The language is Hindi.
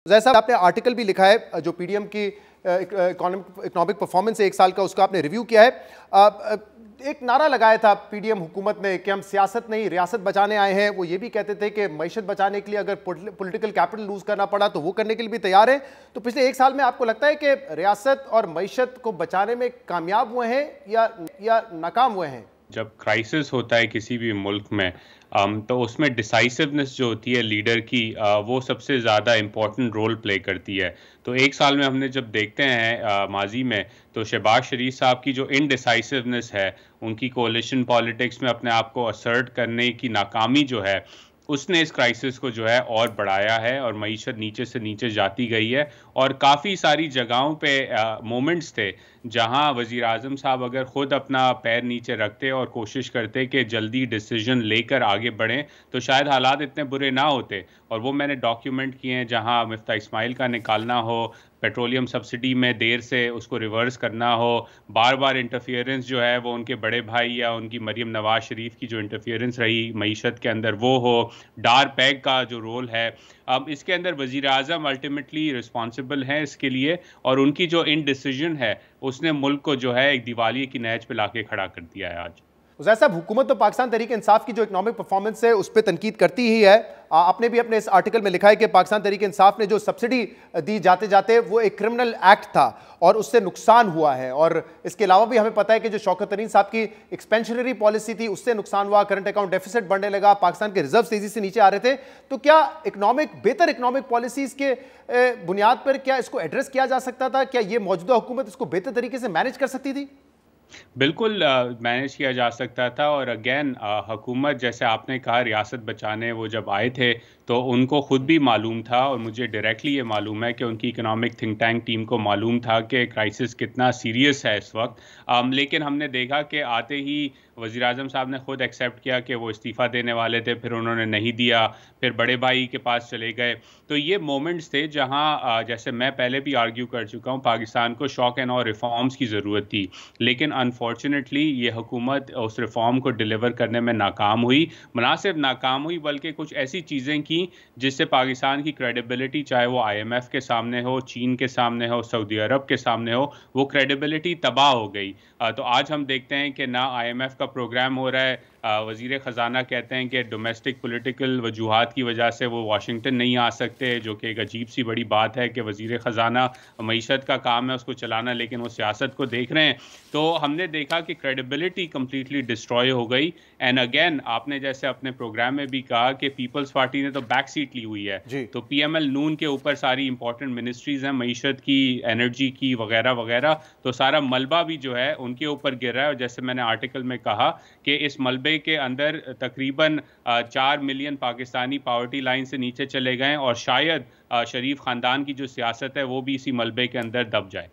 उज़ैर साहब, आपने आर्टिकल भी लिखा है जो पीडीएम की इकोनॉमिक परफॉर्मेंस है 1 साल का, उसका आपने रिव्यू किया है। एक नारा लगाया था पीडीएम हुकूमत ने कि हम सियासत नहीं रियासत बचाने आए हैं। वो ये भी कहते थे कि मईशत बचाने के लिए अगर पॉलिटिकल कैपिटल लूज करना पड़ा तो वो करने के लिए भी तैयार है। तो पिछले 1 साल में आपको लगता है कि रियासत और मईशत को बचाने में कामयाब हुए हैं या नाकाम हुए हैं? जब क्राइसिस होता है किसी भी मुल्क में तो उसमें डिसाइसिवनेस जो होती है लीडर की वो सबसे ज़्यादा इम्पोर्टेंट रोल प्ले करती है। तो 1 साल में हमने जब देखते हैं माजी में, तो शहबाज शरीफ साहब की जो इनडिसाइसिवनेस है, उनकी कोalition पॉलिटिक्स में अपने आप को असर्ट करने की नाकामी जो है, उसने इस क्राइसिस को जो है और बढ़ाया है और मईशत नीचे से नीचे जाती गई है। और काफ़ी सारी जगहों पे मोमेंट्स थे जहां वज़ीर आज़म साहब अगर ख़ुद अपना पैर नीचे रखते और कोशिश करते कि जल्दी डिसीजन लेकर आगे बढ़ें तो शायद हालात इतने बुरे ना होते। और वो मैंने डॉक्यूमेंट किए हैं जहां मिफ्ता इस्माइल का निकालना हो, पेट्रोलियम सब्सिडी में देर से उसको रिवर्स करना हो, बार-बार इंटरफियरेंस जो है वो उनके बड़े भाई या उनकी मरियम नवाज शरीफ की जो इंटरफियरेंस रही मईशत के अंदर वो हो, डार पैग का जो रोल है। अब इसके अंदर वज़ीर आज़म अल्टीमेटली रिस्पॉन्सिबल हैं इसके लिए, और उनकी जो इनडिसीजन है उसने मुल्क को जो है एक दिवालिये की नहज पे लाके खड़ा कर दिया है आज। उज़ैर साहब, हुकूमत तो पाकिस्तान तहरीक इंसाफ की जो इकोनॉमिक परफॉर्मेंस है उस पर तनकीद करती ही है। आपने भी अपने इस आर्टिकल में लिखा है कि पाकिस्तान तहरीक इंसाफ ने जो सब्सिडी दी जाते जाते वो एक क्रिमिनल एक्ट था और उससे नुकसान हुआ है। और इसके अलावा भी हमें पता है कि जो शौकत तरीन साहब की एक्सपेंशनरी पॉलिसी थी उससे नुकसान हुआ, करंट अकाउंट डेफिसिट बढ़ने लगा, पाकिस्तान के रिजर्व तेजी से नीचे आ रहे थे। तो क्या बेहतर इकोनॉमिक पॉलिसीज के बुनियाद पर क्या इसको एड्रेस किया जा सकता था? क्या ये मौजूदा हुकूमत इसको बेहतर तरीके से मैनेज कर सकती थी? बिल्कुल मैनेज किया जा सकता था। और अगेन हुकूमत, जैसे आपने कहा, रियासत बचाने वो जब आए थे तो उनको ख़ुद भी मालूम था, और मुझे डायरेक्टली ये मालूम है कि उनकी इकोनॉमिक थिंक टैंक टीम को मालूम था कि क्राइसिस कितना सीरियस है इस वक्त। लेकिन हमने देखा कि आते ही वज़ीर आज़म साहब ने ख़ुद एक्सेप्ट किया कि वो इस्तीफ़ा देने वाले थे, फिर उन्होंने नहीं दिया, फिर बड़े भाई के पास चले गए। तो ये मोमेंट्स थे जहाँ जैसे मैं पहले भी आर्ग्यू कर चुका हूँ, पाकिस्तान को शॉक एंड ऑ रिफॉर्म्स की ज़रूरत थी। लेकिन अनफॉर्चुनेटली ये हुकूमत उस रिफॉर्म को डिलीवर करने में नाकाम हुई। ना सिर्फ नाकाम हुई बल्कि कुछ ऐसी चीज़ें की जिससे पाकिस्तान की क्रेडिबिलिटी, चाहे वो IMF के सामने हो, चीन के सामने हो, सऊदी अरब के सामने हो, वो क्रेडिबिलिटी तबाह हो गई। तो आज हम देखते हैं कि ना IMF का प्रोग्राम हो रहा है। वज़ीर ख़जाना कहते हैं कि डोमेस्टिक पॉलिटिकल वजूहात की वजह से वो वाशिंगटन नहीं आ सकते, जो कि एक अजीब सी बड़ी बात है कि वज़ीर ख़जाना मईशत का काम है उसको चलाना, लेकिन वो सियासत को देख रहे हैं। तो हमने देखा कि क्रेडिबिलिटी कम्प्लीटली डिस्ट्रॉय हो गई। एंड अगेन आपने जैसे अपने प्रोग्राम में भी कहा कि पीपल्स पार्टी ने तो बैक सीट ली हुई है, तो PML नून के ऊपर सारी इंपॉर्टेंट मिनिस्ट्रीज़ हैं, मईशत की, एनर्जी की, वगैरह वगैरह, तो सारा मलबा भी जो है उनके ऊपर गिर रहा है। और जैसे मैंने आर्टिकल में कहा कि इस मलबे के अंदर तकरीबन 4 मिलियन पाकिस्तानी पॉवर्टी लाइन से नीचे चले गए, और शायद शरीफ खानदान की जो सियासत है वो भी इसी मलबे के अंदर दब जाए।